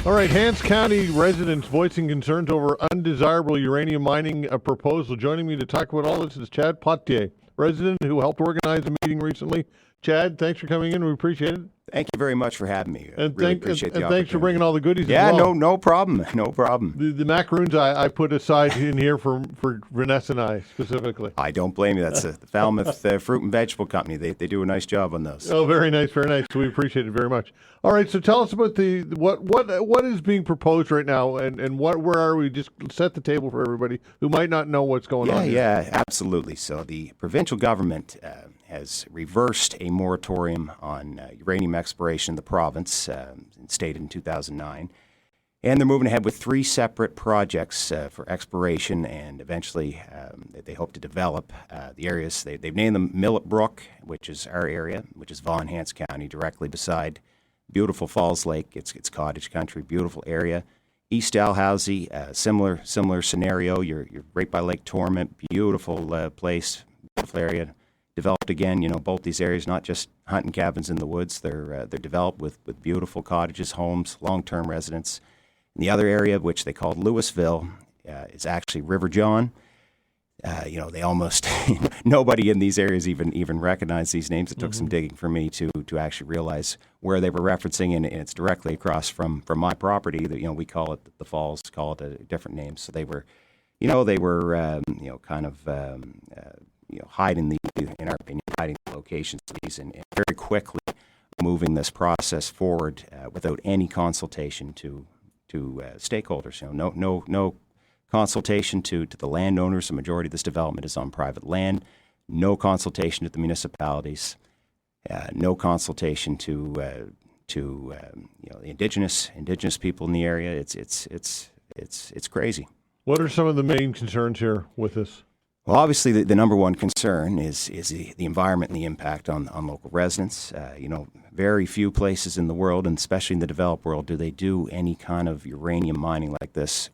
All right, Hants County residents voicing concerns over undesirable uranium mining proposal. Joining me to talk about all this is Chad Pothier, resident who helped organize a meeting recently. Chad, thanks for coming in. We appreciate it. Thank you very much for having me. And really appreciate the opportunity. thanks for bringing all the goodies Yeah, as well. no problem. No problem. The macaroons I put aside in here for Veinotte and I specifically. I don't blame you. That's the Falmouth Fruit and Vegetable Company. They do a nice job on those. Oh, very nice, very nice. We appreciate it very much. All right, so tell us about what is being proposed right now, and where are we? Just set the table for everybody who might not know what's going on. Yeah, absolutely. So the provincial government has reversed a moratorium on uranium exploration in the province, stated in 2009. And they're moving ahead with 3 separate projects for exploration, and eventually they hope to develop the areas. They've named them Millet Brook, which is our area, which is Vaughan, Hants County, directly beside beautiful Falls Lake. It's cottage country, beautiful area. East Dalhousie, similar scenario. You're right by Lake Torment, beautiful place, beautiful area. Developed again, both these areas, not just hunting cabins in the woods. They're developed with beautiful cottages, homes, long-term residents. And the other area, which they called Louisville, is actually River John. They almost nobody in these areas even recognized these names. It took some digging for me to actually realize where they were referencing, and it's directly across from my property. That we call it the Falls, call it a different name. So they were, kind of. Hiding in our opinion, hiding the locations of these, and very quickly moving this process forward without any consultation to stakeholders. No consultation to the landowners. The majority of this development is on private land. No consultation to the municipalities. No consultation to the indigenous people in the area. It's crazy. What are some of the main concerns here with this? Well, obviously, the number one concern is the environment and the impact on local residents. Very few places in the world, and especially in the developed world, do they do any kind of uranium mining like this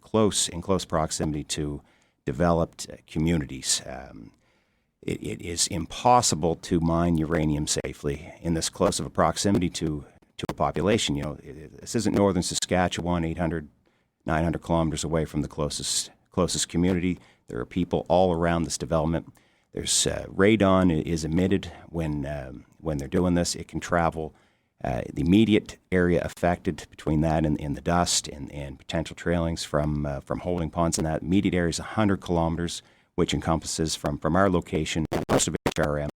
in close proximity to developed communities. It is impossible to mine uranium safely in this close of a proximity to a population. This isn't northern Saskatchewan, 800, 900 kilometers away from the closest community. There are people all around this development. There's radon is emitted when they're doing this. It can travel. The immediate area affected between that and the dust and potential trailings from holding ponds in that immediate area is 100 kilometers, which encompasses from our location, most of HRM,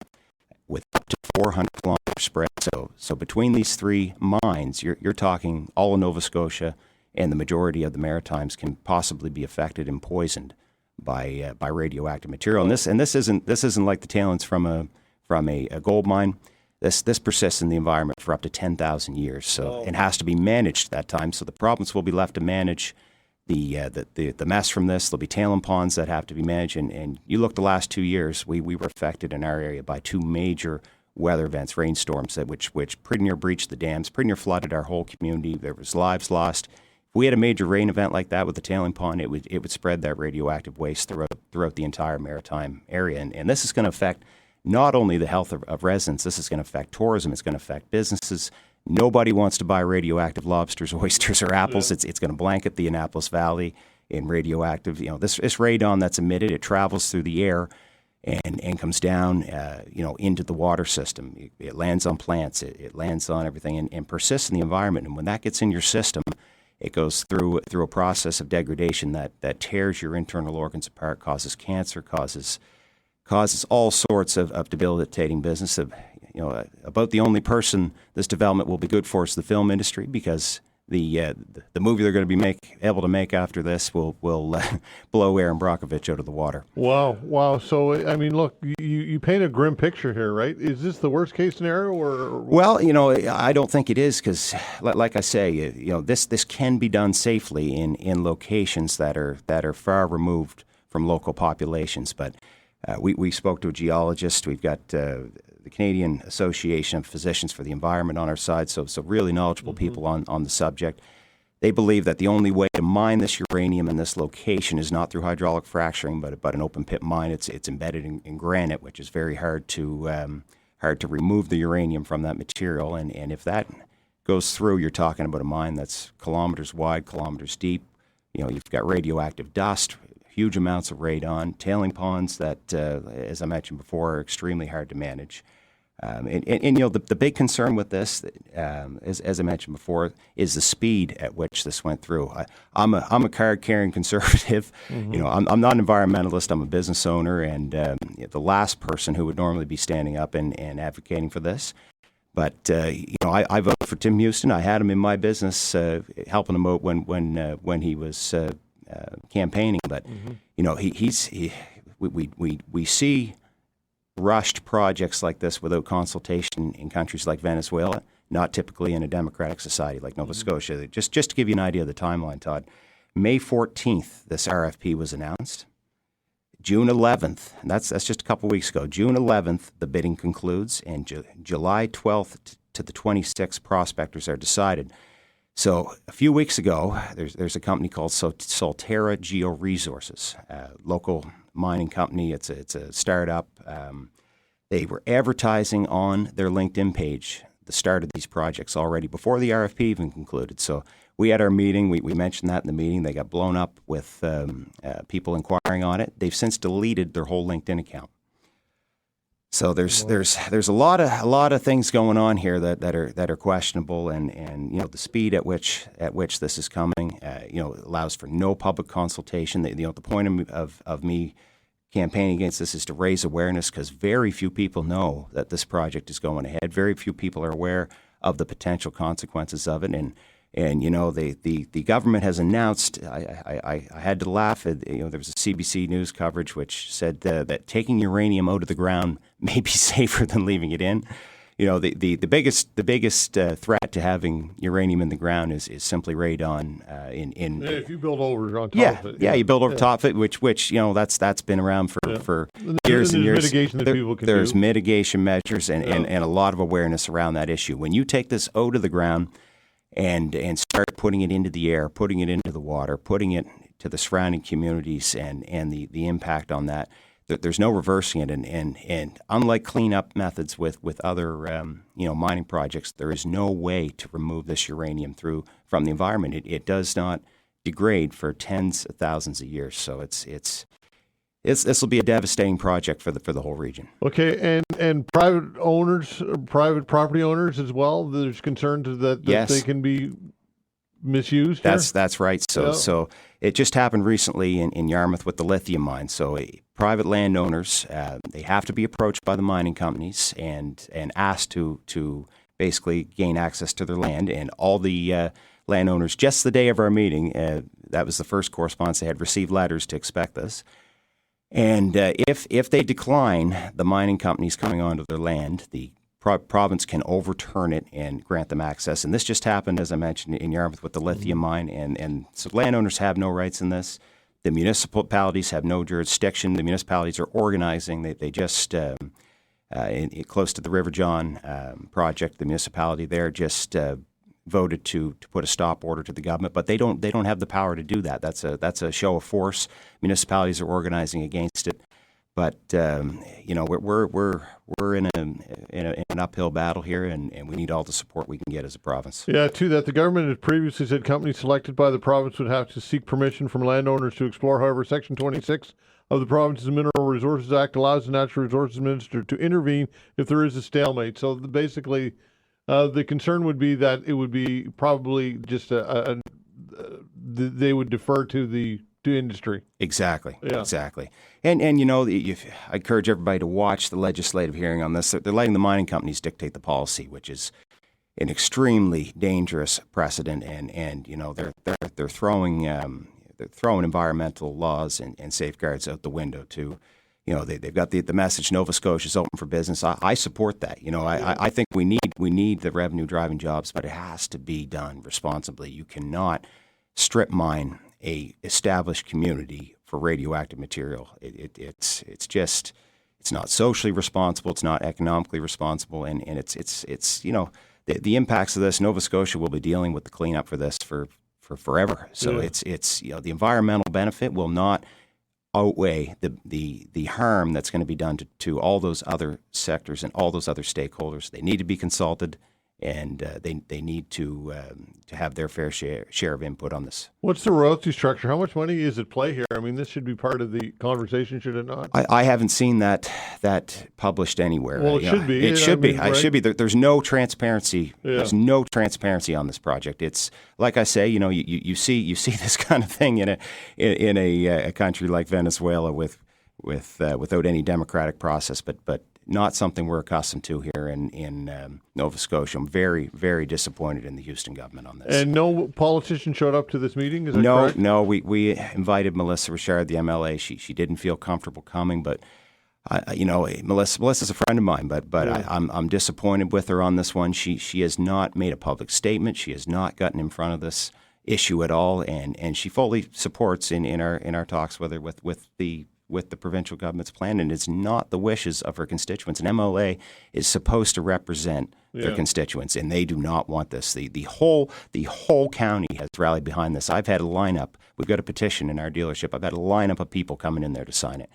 with up to 400 kilometer spread. So between these 3 mines, you're talking all of Nova Scotia, and the majority of the Maritimes can possibly be affected and poisoned by radioactive material. And this isn't like the tailings from a gold mine. This persists in the environment for up to 10,000 years. So it has to be managed that time. So the province will be left to manage the mess from this. There'll be tailing ponds that have to be managed. And you look the last 2 years, we were affected in our area by 2 major weather events, rainstorms, which pretty near breached the dams, pretty near flooded our whole community. There was lives lost. If we had a major rain event like that with the tailing pond, it would spread that radioactive waste throughout the entire maritime area. And this is going to affect not only the health of residents, this is going to affect tourism, it's going to affect businesses. Nobody wants to buy radioactive lobsters, oysters, or apples. Yeah. It's going to blanket the Annapolis Valley in radioactive. This radon that's emitted, it travels through the air and comes down, into the water system. It lands on plants, it lands on everything, and persists in the environment. And when that gets in your system, it goes through a process of degradation that tears your internal organs apart, causes cancer, causes all sorts of debilitating business. About the only person this development will be good for is the film industry, because the movie they're going to be able to make after this will blow Aaron Brockovich out of the water. Wow. So, I mean, look, you paint a grim picture here, right? Is this the worst case scenario, or? Well, I don't think it is, because, like I say, this can be done safely in locations that are far removed from local populations. But we spoke to a geologist. We've got the Canadian Association of Physicians for the Environment on our side, so really knowledgeable people on the subject. They believe that the only way to mine this uranium in this location is not through hydraulic fracturing, but an open pit mine. It's embedded in granite, which is very hard to remove the uranium from that material. And if that goes through, you're talking about a mine that's kilometers wide, kilometers deep. You've got radioactive dust, huge amounts of radon, tailing ponds that, as I mentioned before, are extremely hard to manage. The big concern with this, as I mentioned before, is the speed at which this went through. I'm a card-carrying conservative. Mm-hmm. I'm not an environmentalist. I'm a business owner, and the last person who would normally be standing up and advocating for this. But I voted for Tim Houston. I had him in my business, helping him out when he was campaigning. But we see rushed projects like this without consultation in countries like Venezuela, not typically in a democratic society like Nova Scotia. Just to give you an idea of the timeline, Todd, May 14th, this RFP was announced. June 11th, and that's just a couple weeks ago, June 11th, the bidding concludes, and July 12th to the 26th, prospectors are decided. So a few weeks ago, there's a company called Solterra Georesources, local mining company. It's a startup. They were advertising on their LinkedIn page the start of these projects already before the RFP even concluded. So we had our meeting. We mentioned that in the meeting. They got blown up with people inquiring on it. They've since deleted their whole LinkedIn account. So there's a lot of things going on here that are questionable, and the speed at which this is coming allows for no public consultation. The point of me campaigning against this is to raise awareness, because very few people know that this project is going ahead. Very few people are aware of the potential consequences of it, and the government has announced. I had to laugh at, there was a CBC News coverage which said that taking uranium out of the ground may be safer than leaving it in. The biggest threat to having uranium in the ground is simply radon. If you build over on top of it. Yeah, you build over top of it, which that's been around for years and years. Mitigation that people can There's do. mitigation measures and a lot of awareness around that issue. When you take this out of the ground and start putting it into the air, putting it into the water, putting it to the surrounding communities, and the impact on that, there's no reversing it. And unlike cleanup methods with other mining projects, there is no way to remove this uranium from the environment. It does not degrade for tens of thousands of years. So this will be a devastating project for the whole region. Okay, and private property owners as well. There's concerns that Yes. they can be misused here? That's right. So it just happened recently in Yarmouth with the lithium mine. So private landowners, they have to be approached by the mining companies and asked to basically gain access to their land. And all the landowners, just the day of our meeting, that was the first correspondence, they had received letters to expect this. And if they decline the mining companies coming onto their land, the province can overturn it and grant them access. And this just happened, as I mentioned, in Yarmouth with the lithium mine. And so landowners have no rights in this. The municipalities have no jurisdiction. The municipalities are organizing. They just, close to the River John project, the municipality there just voted to put a stop order to the government, but they don't have the power to do that. That's a show of force. Municipalities are organizing against it. But we're in an uphill battle here, and we need all the support we can get as a province. Yeah, to that, the government had previously said companies selected by the province would have to seek permission from landowners to explore. However, Section 26 of the Province's Mineral Resources Act allows the Natural Resources Minister to intervene if there is a stalemate. So basically, the concern would be that it would be probably just they would defer to industry. Exactly. Yeah. Exactly. And I encourage everybody to watch the legislative hearing on this. They're letting the mining companies dictate the policy, which is an extremely dangerous precedent. And they're throwing environmental laws and safeguards out the window too. They've got the message Nova Scotia is open for business. I support that. I think we need the revenue driving jobs, but it has to be done responsibly. You cannot strip mine a established community for radioactive material. It's not socially responsible. It's not economically responsible, and it's the impacts of this. Nova Scotia will be dealing with the cleanup for this for forever. So it's the environmental benefit will not outweigh the harm that's going to be done to all those other sectors and all those other stakeholders. They need to be consulted, and they need to have their fair share of input on this. What's the royalty structure? How much money is at play here? I mean, this should be part of the conversation, should it not? I haven't seen that published anywhere. Well, it should be. It should be. Right? It should be. There's no transparency. Yeah. There's no transparency on this project. It's like I say, you see this kind of thing in a country like Venezuela without any democratic process, but not something we're accustomed to here in Nova Scotia. I'm very, very disappointed in the Houston government on this. And no politician showed up to this meeting, is that No, correct? no. We invited Melissa Richard, the MLA. She didn't feel comfortable coming, but Melissa's a friend of mine. But Yeah. I'm disappointed with her on this one. She has not made a public statement. She has not gotten in front of this issue at all, and she fully supports in our talks with her with the provincial government's plan, and it's not the wishes of her constituents. An MLA is supposed to represent their constituents, and they do not want this. The whole county has rallied behind this. I've had a lineup. We've got a petition in our dealership. I've had a lineup of people coming in there to sign it.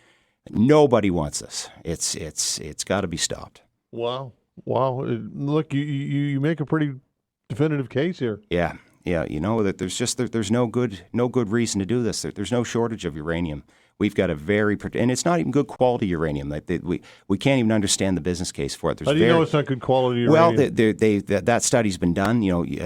Nobody wants this. It's got to be stopped. Wow. Look, you make a pretty definitive case here. Yeah. That there's no good reason to do this. There's no shortage of uranium. We've got and it's not even good quality uranium. We can't even understand the business case for it. How do you know it's not good quality uranium? Well, that study's been done.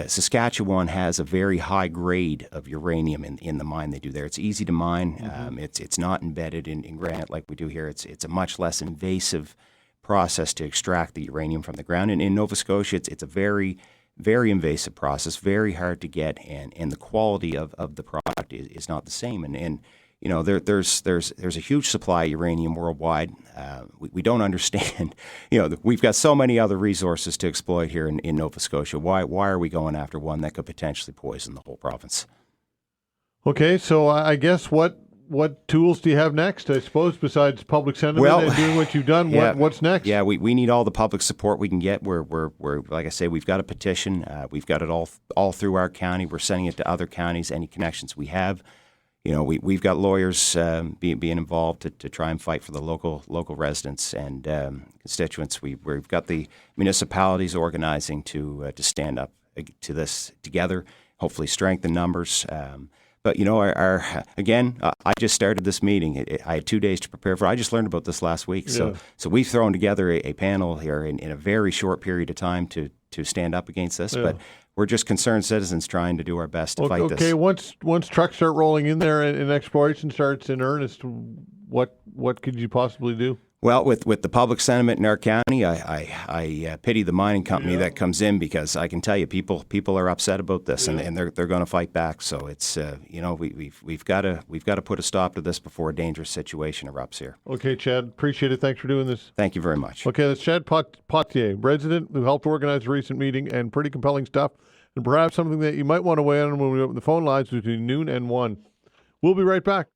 Saskatchewan has a very high grade of uranium in the mine they do there. It's easy to mine. Mm-hmm. It's not embedded in granite like we do here. It's a much less invasive process to extract the uranium from the ground. And in Nova Scotia, it's a very, very invasive process, very hard to get, and the quality of the product is not the same. And there's a huge supply of uranium worldwide. We don't understand. We've got so many other resources to exploit here in Nova Scotia. Why are we going after one that could potentially poison the whole province? Okay, so I guess what tools do you have next? I suppose besides public sentiment and doing what you've done, what's next? Yeah, we need all the public support we can get. We're like I say, we've got a petition. We've got it all through our county. We're sending it to other counties. Any connections we have. We've got lawyers being involved to try and fight for the local residents and constituents. We've got the municipalities organizing to stand up to this together, hopefully strengthen numbers. But I just started this meeting. I had 2 days to prepare for it. I just learned about this last week. So we've thrown together a panel here in a very short period of time to stand up against this. Yeah. But we're just concerned citizens trying to do our best to fight this. Okay, once trucks start rolling in there and exploration starts in earnest, what could you possibly do? Well, with the public sentiment in our county, I pity the mining company that comes in, because I can tell you people are upset about this and they're going to fight back. So it's we've got to put a stop to this before a dangerous situation erupts here. Okay, Chad, appreciate it. Thanks for doing this. Thank you very much. Okay, that's Chad Pothier, resident who helped organize a recent meeting, and pretty compelling stuff, and perhaps something that you might want to weigh in on when we open the phone lines between noon and 1. We'll be right back.